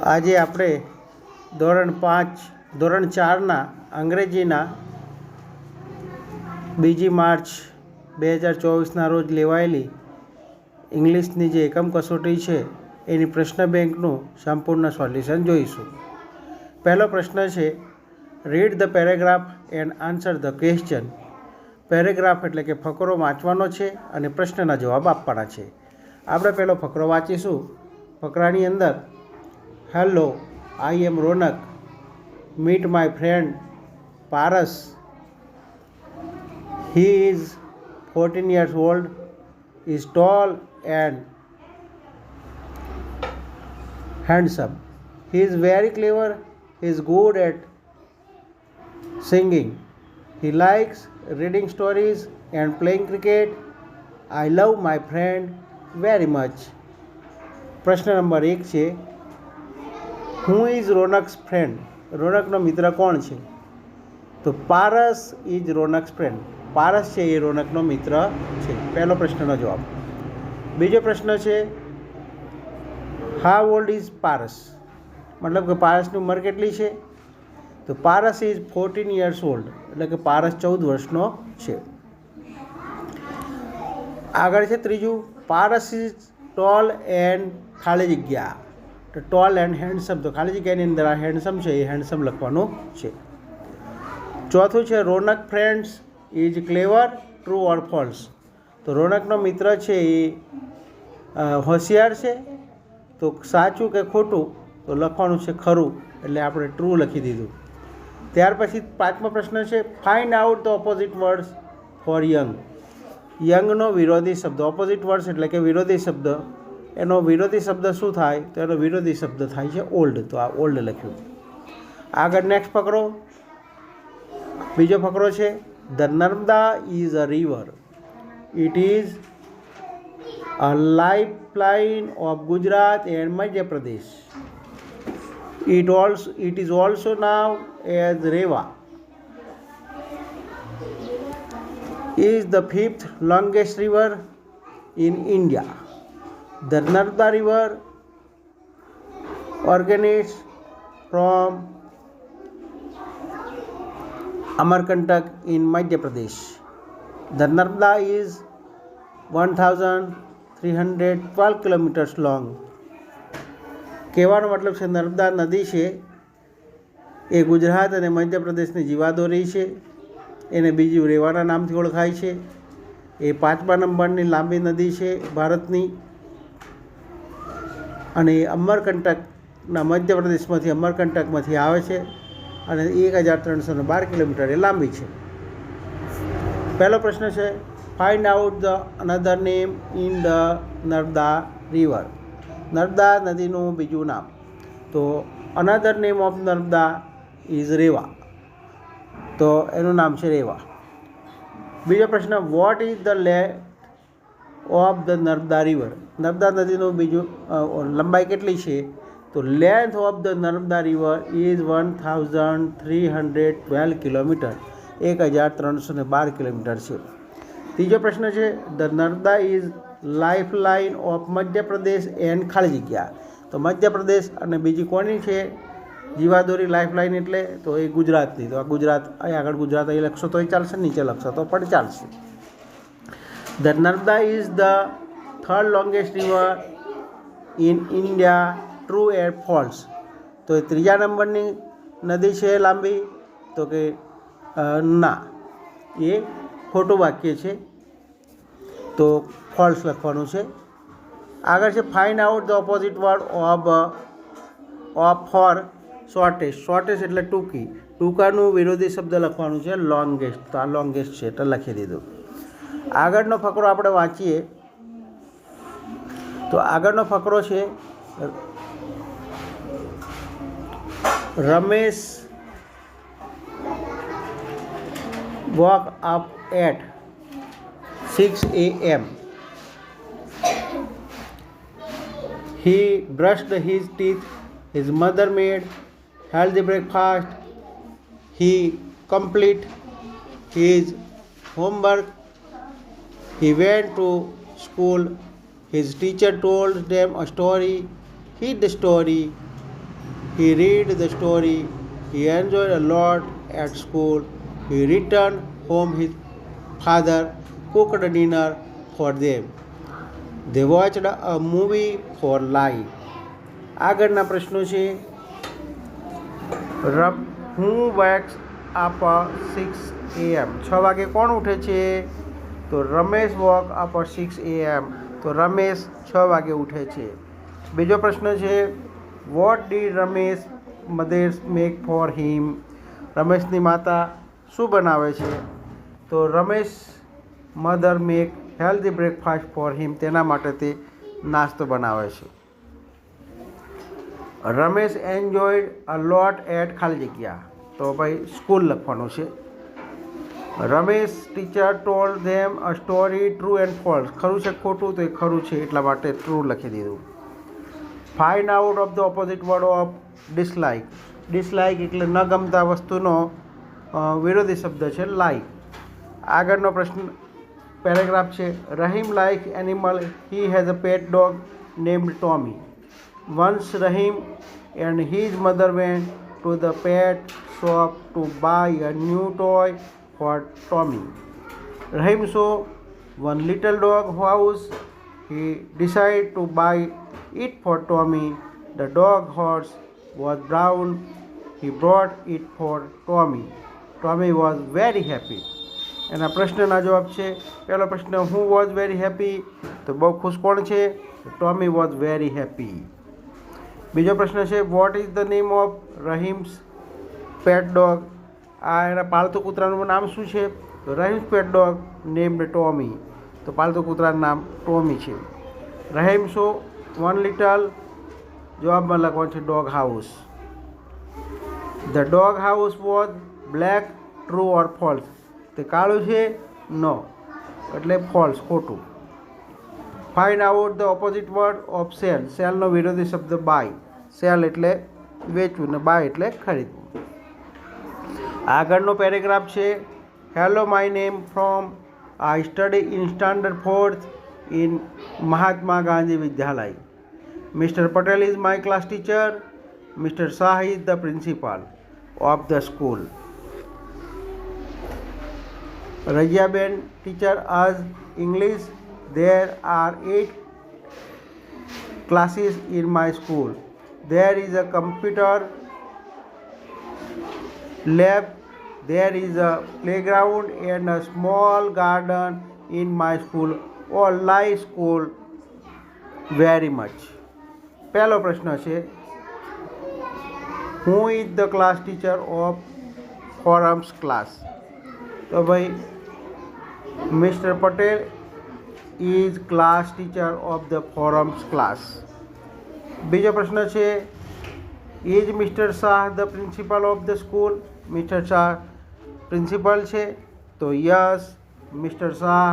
આજે આપણે ધોરણ 4ના અંગ્રેજીના 2 માર્ચ 2024ના રોજ લેવાયેલી ઇંગ્લિશની જે એકમ કસોટી છે એની પ્રશ્ન બેંકનું સંપૂર્ણ સોલ્યુશન જોઈશું. પહેલો પ્રશ્ન છે, read the paragraph and answer the question. Paragraph એટલે કે ફકરો વાંચવાનો છે અને પ્રશ્નના જવાબ આપવાના છે. આપણે પહેલો ફકરો વાંચીશું. ફકરાની અંદર, hello, I am Ronak, meet my friend Paras, he is 14 years old, is tall and handsome, he is very clever, he is good at singing, he likes reading stories and playing cricket, I love my friend very much. પ્રશ્ન number 1 છે, who is રોનક્સ friend? રોનકનો મિત્ર કોણ છે? તો પારસ is રોનક્સ friend. પારસ છે એ રોનકનો મિત્ર છે. પહેલો પ્રશ્નનો જવાબ. બીજો પ્રશ્ન છે, હાઉ ઓલ્ડ ઇઝ પારસ? મતલબ કે પારસની ઉંમર કેટલી છે? તો પારસ ઇઝ 14 years old, એટલે કે પારસ 14 વર્ષનો છે. આગળ છે ત્રીજું, પારસ ઇઝ ટોલ એન્ડ ખાલી જગ્યા. તો ટોલ એન્ડ હેન્ડસમ, તો ખાલી જગ્યાની અંદર આ હેન્ડસમ છે એ હેન્ડસમ લખવાનું છે. ચોથું છે, Ronak friends is clever, true or false? તો રોનકનો મિત્ર છે એ હોશિયાર છે, તો સાચું કે ખોટું? તો લખવાનું છે ખરું, એટલે આપણે ટ્રુ લખી દીધું. ત્યાર પછી પાંચમો પ્રશ્ન છે, find out the opposite words for young. યંગનો વિરોધી શબ્દ. ઓપોઝિટ વર્ડ્સ એટલે કે વિરોધી શબ્દ. એનો વિરોધી શબ્દ શું થાય? તો એનો વિરોધી શબ્દ થાય છે ઓલ્ડ. તો આ ઓલ્ડ લખ્યું. આગળ નેક્સ્ટ ફકરો. બીજો ફકરો છે, the Narmada is a river, it is a lifeline of Gujarat and Madhya Pradesh, it is also known as Rewa, is the 5th longest river in India. The Narmada river originates from Amarkantak in Madhya Pradesh. The Narmada is 1312 kilometers long. કહેવાનો મતલબ છે, નર્મદા નદી છે એ ગુજરાત અને મધ્યપ્રદેશની જીવાદોરી છે. એને બીજી રેવાના નામથી ઓળખાય છે. એ 5મા નંબરની લાંબી નદી છે ભારતની, અને એ અમરકંટકના મધ્યપ્રદેશમાંથી અમરકંટકમાંથી આવે છે અને 1312 કિલોમીટર એ લાંબી છે. પહેલો પ્રશ્ન છે, find out the another name in the Narmada river. Narmada નદીનું બીજું નામ. તો another name of Narmada is Reva. તો એનું નામ છે રેવા. બીજો પ્રશ્ન, what is the length of the Narmada river? Narmada નદીનું બીજું લંબાઈ કેટલી છે? તો length of the Narmada river is 1312 kilometre, 1312 kilometre છે. ત્રીજો પ્રશ્ન છે, the Narmada is lifeline of Madhya Pradesh and ખાલી જગ્યા. તો મધ્યપ્રદેશ અને બીજી કોની છે જીવાદોરી લાઇફલાઇન? એટલે તો એ ગુજરાતની. તો આ ગુજરાત, અહીં આગળ ગુજરાત અહીં લખશો તોય ચાલશે, નીચે લખશો તો પણ ચાલશે. The Narmada is the 3rd longest river in India, true and false? તો એ 3જા નંબરની નદી છે લાંબી? તો કે ના, એ ખોટું વાક્ય છે, તો ફોલ્સ લખવાનું છે. આગળ છે, find out the opposite word of for shortest. Shortest એટલે ટૂંકી. ટૂંકાનું વિરોધી શબ્દ લખવાનું છે લોંગેસ્ટ. તો આ લોંગેસ્ટ છે એટલે લખી દીધું. આગળનો ફકરો આપણે વાંચીએ. તો આગળનો ફકરો છે, Ramesh woke up at 6 a.m. He brushed his teeth. His mother made healthy breakfast. He completed his homework. He went to school. His teacher told them a story. He the story. He read the story. He enjoyed a lot at school. He returned home. His father cooked dinner for them. They watched a movie for life. આગળના પ્રશ્નો છે હું wax up 6 AM 6 વાગે કોણ ઉઠે છે? તો Ramesh woke up 6 AM, તો રમેશ 6 વાગે ઉઠે છે. બીજો પ્રશ્ન છે what did Ramesh mothers make for him? રમેશની માતા શું બનાવે છે? તો Ramesh mother make healthy breakfast for him, તેના માટે તે નાસ્તો બનાવે છે. Ramesh enjoyed a lot at ખાલી જગ્યા, તો ભાઈ સ્કૂલ લખવાનું છે. Ramesh teacher told them a story true and false, ખરું છે ખોટું? તો એ ખરું છે એટલા માટે ટ્રુ લખી દીધું. Find out of the opposite word of dislike. Dislike એટલે ન ગમતા વસ્તુનો વિરોધી શબ્દ છે લાઇક. આગળનો પ્રશ્ન પેરેગ્રાફ છે Rahim like animal. He has a Pat dog named Tommy. Once Rahim and his mother went to the pet shop to buy a new toy for Tommy. Rahim saw one little dog house. He decided to buy it for Tommy. The dog horse was brown. He brought it for Tommy. Tommy was very happy. એના પ્રશ્નના જવાબ છે પહેલો પ્રશ્ન who was very happy, તો બહુ ખુશ કોણ છે? Tommy was very happy. બીજો પ્રશ્ન છે what is the name of Rahim's pet dog? આ એના પાલતુ કૂતરાનું નામ શું છે? તો Rahim's pet dog named Tommy, તો પાલતુ કૂતરાનું નામ ટોમી છે. રહીમ શો વન લિટલ, જવાબમાં લખવાનું છે dog house. The dog house was black, true or false? તે કાળું છે? નો, એટલે ફોલ્સ, ખોટું. Find out the opposite word of cell. સેલનો વિરોધી શબ્દ બાય. સેલ એટલે વેચવું ને બાય એટલે ખરીદવું. આગળનો પેરેગ્રાફ છે hello my name from I study in standard 4th in Mahatma Gandhi Vidyalaya. Mister Patel is my class teacher. Mister Shah is the principal of the school. Raziyaben teacher as English. There are 8 classes in my school. There is a computer lab. There is a playground and a small garden in my school. All like school very much. પહેલો પ્રશ્ન છે Who is the class teacher of Forum's class? તો ભાઈ Mr. Patel is class teacher of the Forum's class. બીજો પ્રશ્ન છે is Mr. Shah the principal of the school? Mr. Shah principal છે, તો yes, Mr. Shah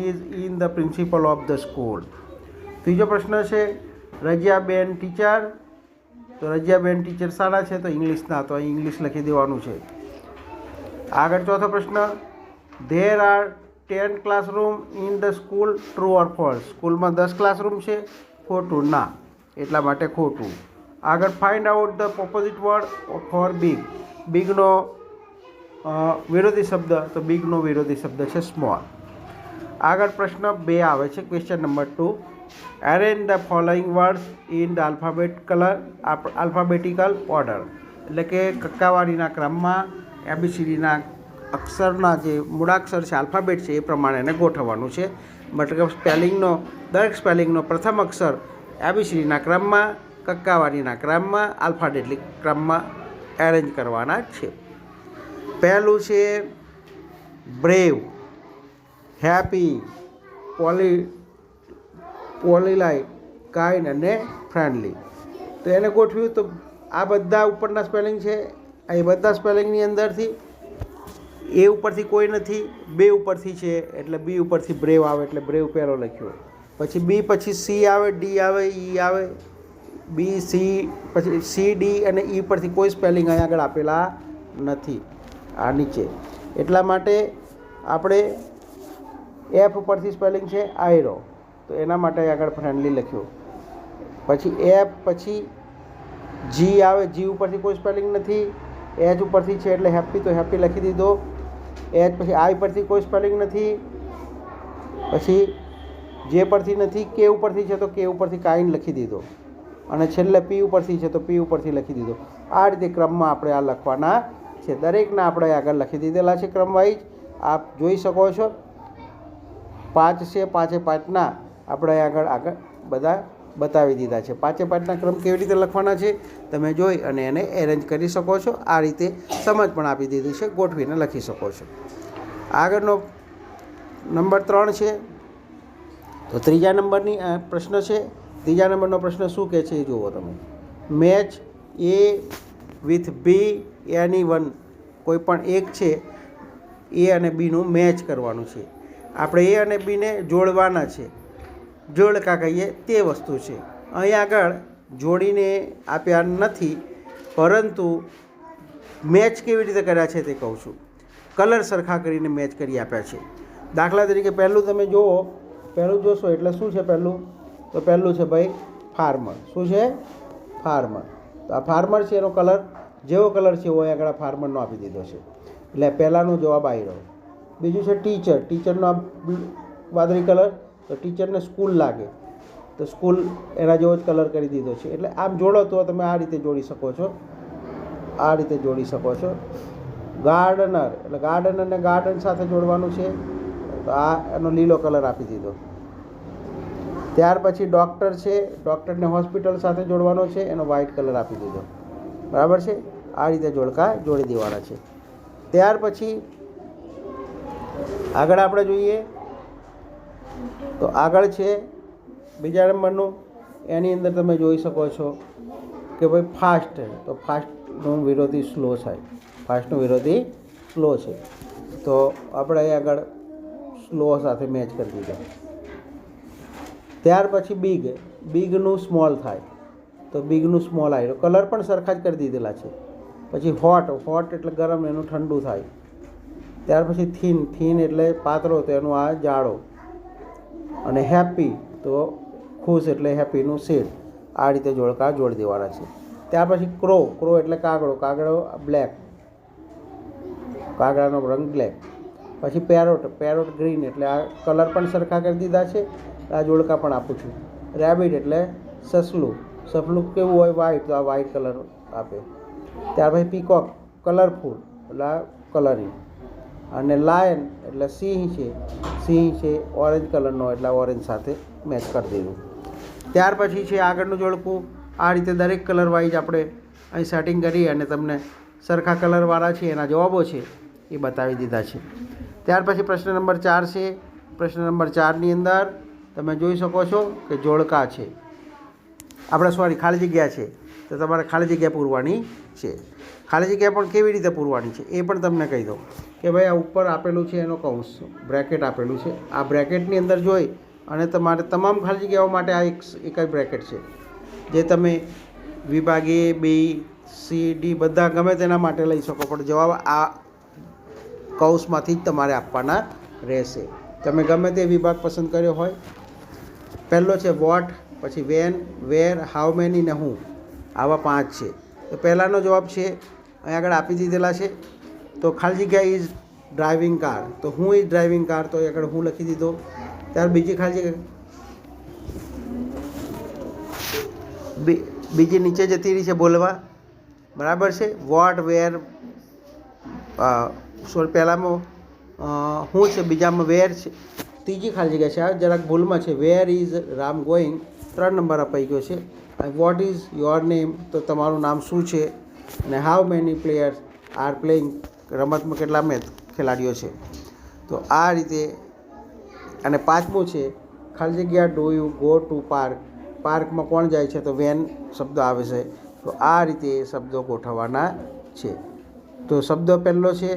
is in the principal of the school. ત્રીજો પ્રશ્ન છે રજિયાબેન ટીચર, તો રજિયાબેન teacher સારા છે, તો ઇંગ્લિશના, તો અહીં ઇંગ્લિશ લખી દેવાનું છે. આગળ ચોથો પ્રશ્ન there are 10 classroom in the school, true or false? સ્કૂલમાં 10 ક્લાસરૂમ છે, ખોટું, ના, એટલા માટે ખોટું. આગળ find out the opposite word for big. બિગનો વિરોધી શબ્દ, તો બિગનો વિરોધી શબ્દ છે સ્મોલ. આગળ પ્રશ્ન 2 આવે છે, question number 2. Arrange the following words in the alphabetical order. એટલે કે કક્કાવાળીના ક્રમમાં એબીસીડીના અક્ષરના જે મૂળાક્ષર છે, આલ્ફાબેટ છે, એ પ્રમાણે એને ગોઠવવાનું છે. મતલબ સ્પેલિંગનો, દરેક સ્પેલિંગનો પ્રથમ અક્ષર એબીસીડીના ક્રમમાં, કક્કાવાળીના ક્રમમાં, આલ્ફાબેટિક ક્રમમાં એરેન્જ કરવાના છે. પહેલું છે બ્રેવ, હેપી, પોલીલાઇટ, કાઇન્ડ અને ફ્રેન્ડલી. તો એને ગોઠવ્યું તો આ બધા ઉપરના સ્પેલિંગ છે, એ બધા સ્પેલિંગની અંદરથી એ ઉપરથી કોઈ નથી, બે ઉપરથી છે, એટલે બી ઉપરથી બ્રેવ આવે, એટલે બ્રેવ પહેલો લખ્યો. પછી બી પછી સી આવે, ડી આવે, ઈ આવે, બી સી, પછી સી ડી અને ઈ પરથી કોઈ સ્પેલિંગ અહીં આગળ આપેલા નથી આ નીચે. એટલા માટે આપણે એફ ઉપરથી સ્પેલિંગ છે આયરો, તો એના માટે આગળ ફ્રેન્ડલી લખ્યો. પછી એફ પછી જી આવે, જી ઉપરથી કોઈ સ્પેલિંગ નથી. એચ ઉપરથી છે એટલે હેપી, તો હેપી લખી દીધો. એચ પછી આઈ પરથી કોઈ સ્પેલિંગ નથી. પછી જે પરથી નથી, કે ઉપરથી છે તો કે ઉપરથી કાઇન્ડ લખી દીધો. અને છેલ્લે પી ઉપરથી છે તો પી ઉપરથી લખી દીધો. આ રીતે ક્રમમાં આપણે આ લખવાના છે. દરેકના આપણે આગળ લખી દીધેલા છે ક્રમ વાઇઝ. આપ જોઈ શકો છો 5 છે, 5ના આપણે આગળ બધા બતાવી દીધા છે. 5ના ક્રમ કેવી રીતે લખવાના છે તમે જોઈ અને એને એરેન્જ કરી શકો છો. આ રીતે સમજ પણ આપી દીધી છે, ગોઠવીને લખી શકો છો. આગળનો નંબર 3 છે. તો ત્રીજા નંબરની પ્રશ્ન છે. ત્રીજા નંબરનો પ્રશ્ન શું કહે છે એ જુઓ તમે. Match A with B any one, કોઈ પણ એક છે એ અને બીનું મેચ કરવાનું છે. આપણે એ અને બીને જોડવાના છે. જોડકા કહીએ તે વસ્તુ છે. અહીં આગળ જોડીને આપ્યા નથી, પરંતુ મેચ કેવી રીતે કર્યા છે તે કહું છું. કલર સરખા કરીને મેચ કરી આપ્યા છે. દાખલા તરીકે પહેલું તમે જુઓ, પહેલું જોશો એટલે શું છે પહેલું? તો પહેલું છે ભાઈ ફાર્મર. શું છે? ફાર્મર. તો આ ફાર્મર છે, એનો કલર જેવો કલર છે એવો આગળ ફાર્મરનો આપી દીધો છે, એટલે પહેલાંનો જવાબ આવી રહ્યો. બીજું છે ટીચર. ટીચરનો વાદળી કલર, તો ટીચરને સ્કૂલ લાગે તો સ્કૂલ એના જેવો જ કલર કરી દીધો છે. એટલે આમ જોડો તો તમે આ રીતે જોડી શકો છો, આ રીતે જોડી શકો છો. ગાર્ડનર, એટલે ગાર્ડનરને ગાર્ડન સાથે જોડવાનું છે, તો આ એનો લીલો કલર આપી દીધો. ત્યાર પછી ડૉક્ટર છે, ડૉક્ટરને હોસ્પિટલ સાથે જોડવાનો છે, એનો વ્હાઇટ કલર આપી દીધો. બરાબર છે? આ રીતે જોડકા જોડી દેવાના છે. ત્યાર પછી આગળ આપણે જોઈએ તો આગળ છે બીજા નંબરનું. એની અંદર તમે જોઈ શકો છો કે ભાઈ ફાસ્ટ, તો ફાસ્ટનું વિરોધી સ્લો થાય. ફાસ્ટનું વિરોધી સ્લો છે, તો આપણે અહીં આગળ સ્લો સાથે મેચ કરી દીધો. ત્યાર પછી બિગ, બિગનું સ્મોલ થાય તો બિગનું સ્મોલ આવ્યો. કલર પણ સરખા જ કરી દીધેલા છે. પછી હોટ, હોટ એટલે ગરમ, એનું ઠંડુ થાય. ત્યાર પછી થીન, થીન એટલે પાતળો, તો એનું આ જાડો. અને હેપી તો ખુશ એટલે હેપીનું શેડ. આ રીતે જોડકા જોડી દેવાના છે. ત્યાર પછી ક્રો, ક્રો એટલે કાગડો, કાગડો બ્લેક, કાગડાનો રંગ બ્લેક. પછી પેરોટ, પેરોટ ગ્રીન, એટલે આ કલર પણ સરખા કરી દીધા છે. આ જોડકા પણ આપું છું. રેબિટ એટલે સસલું, સસલું કેવું હોય? વ્હાઇટ, તો આ વ્હાઇટ કલર આપે. ત્યાર પછી પીકોક કલરફુલ, એટલે આ કલરિંગ. અને લાયન એટલે સિંહ છે, સિંહ છે ઓરેન્જ કલરનો, એટલે ઓરેન્જ સાથે મેચ કરી દીધું. ત્યાર પછી છે આગળનું જોડકું. આ રીતે દરેક કલર વાઇઝ આપણે અહીં સેટિંગ કરી અને તમને સરખા કલરવાળા છે એના જવાબો છે એ બતાવી દીધા છે. ત્યાર પછી પ્રશ્ન નંબર 4 છે. પ્રશ્ન નંબર 4ની અંદર તમે જોઈ શકો છો કે જોડકા છે, આપણે ખાલી જગ્યા છે, તો તમારે ખાલી જગ્યા પૂરવાની છે. ખાલી જગ્યા પણ કેવી રીતે પૂરવાની છે એ પણ તમને કહી દઉં કે ભાઈ આ ઉપર આપેલું છે એનો કૌંસ, બ્રેકેટ આપેલું છે. આ બ્રેકેટની અંદર જોઈ અને તમારે તમામ ખાલી જગ્યાઓ માટે આ એક જ બ્રેકેટ છે, જે તમે વિભાગ A, B, C, D બધા ગમે તેના માટે લઈ શકો, પણ જવાબ આ કૌંસમાંથી જ તમારે આપવાના રહેશે. તમે ગમે તે વિભાગ પસંદ કર્યો હોય. પહેલો છે વોટ, પછી વેન, વેર, હાઉ મેની ને હું. આવા 5 છે. તો પહેલાંનો જવાબ છે અહીં આગળ આપી દીધેલા છે. તો ખાલી જગ્યા ઇઝ ડ્રાઇવિંગ કાર, તો હું ઇઝ ડ્રાઇવિંગ કાર, તો આગળ હું લખી દીધો. ત્યાર બીજી ખાલી જગ્યા, બીજી નીચે જતી રહી છે બોલવા. બરાબર છે? વોટ, વેર, પહેલાંમાં હું છે, બીજામાં વેર છે. ત્રીજી ખાલી જગ્યા છે, આ જરાક ભૂલમાં છે. Where is Ram going, 3 number અપાઈ ગયો છે. વોટ ઇઝ યોર નેમ, તો તમારું નામ શું છે. અને how many players are playing, રમતમાં કેટલા ખેલાડીઓ છે. તો આ રીતે. અને 5મું છે ખાલી જગ્યા do you go to park, પાર્કમાં કોણ જાય છે, તો વેન શબ્દ આવે છે. તો આ રીતે શબ્દો ગોઠવવાના છે. તો શબ્દ પહેલો છે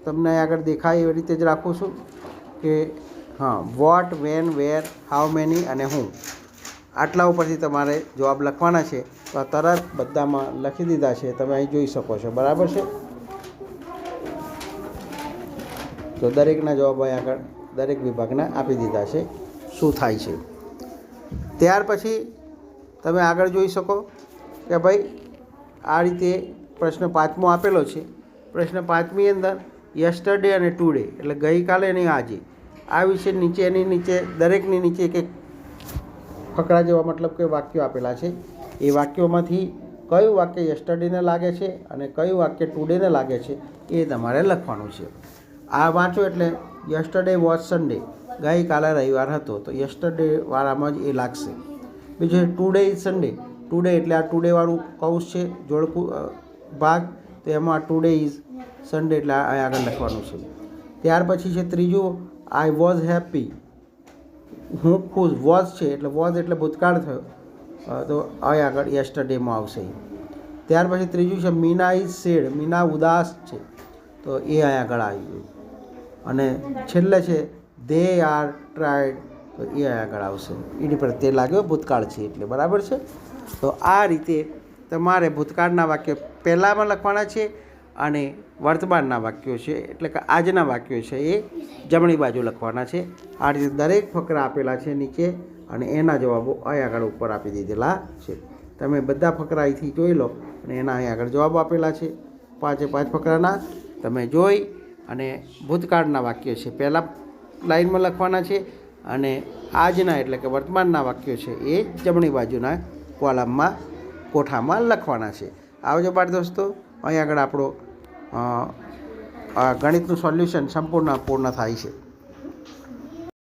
તમને આગળ દેખાય એવી રીતે જ રાખું છું કે what, when, where, how many અને હું. આટલા ઉપરથી તમારે જવાબ લખવાના છે. તો આ તરત બધામાં લખી દીધા છે, તમે અહીં જોઈ શકો છો. બરાબર છે? તો દરેકના જવાબ અહીં આગળ દરેક વિભાગના આપી દીધા છે શું થાય છે. ત્યાર પછી તમે આગળ જોઈ શકો કે ભાઈ આ રીતે પ્રશ્ન 5મો આપેલો છે. પ્રશ્ન 5મી અંદર યસ્ટરડે અને ટુડે એટલે ગઈકાલે અને આજે આ વિશે એની નીચે દરેકની નીચે એક ફકરા જેવા મતલબ કે વાક્યો આપેલા છે. એ વાક્યોમાંથી કયું વાક્ય યસ્ટરડેને લાગે છે અને કયું વાક્ય ટુડેને લાગે છે એ તમારે લખવાનું છે. આ વાંચો એટલે યસ્ટરડે વોઝ સન્ડે, ગઈકાલે રવિવાર હતો, તો યસ્ટરડે વાળામાં જ એ લાગશે. બીજું છે ટુડે ઇઝ સન્ડે, ટુડે એટલે આ ટુડેવાળું કૌંસ છે જોડકું ભાગ, તો એમાં ટુડે ઇઝ સન્ડે એટલે અહીં આગળ લખવાનું છે. ત્યાર પછી છે ત્રીજું આઈ વોઝ હેપી, હું ખુશ, વોઝ છે એટલે વોઝ એટલે ભૂતકાળ થયો, તો અહીં આગળ યસ્ટરડેમાં આવશે. ત્યાર પછી ત્રીજું છે મીના ઇઝ સેડ, મીના ઉદાસ છે, તો એ અહીં આગળ આવી ગયું. અને છેલ્લે છે દે આર ટ્રાયડ, તો એ અહીં આગળ આવશે. એની પર તે લાગ્યો ભૂતકાળ છે એટલે બરાબર છે. તો આ રીતે તમારે ભૂતકાળના વાક્ય પહેલાંમાં લખવાના છે અને વર્તમાનના વાક્યો છે એટલે કે આજના વાક્યો છે એ જમણી બાજુ લખવાના છે. આ રીતે દરેક ફકરા આપેલા છે નીચે અને એના જવાબો અહીં આગળ ઉપર આપી દીધેલા છે. તમે બધા ફકરા અહીંથી જોઈ લો અને એના અહીં આગળ જવાબો આપેલા છે. 5 ફકરાના તમે જોઈ અને ભૂતકાળના વાક્યો છે પહેલાં લાઈનમાં લખવાના છે અને આજના એટલે કે વર્તમાનના વાક્યો છે એ જમણી બાજુના કોલમમાં કોઠામાં લખવાના છે. આવજો બાળ દોસ્તો, અહીં આગળ આપણો ગણિતનું સોલ્યુશન પૂર્ણ થાય છે.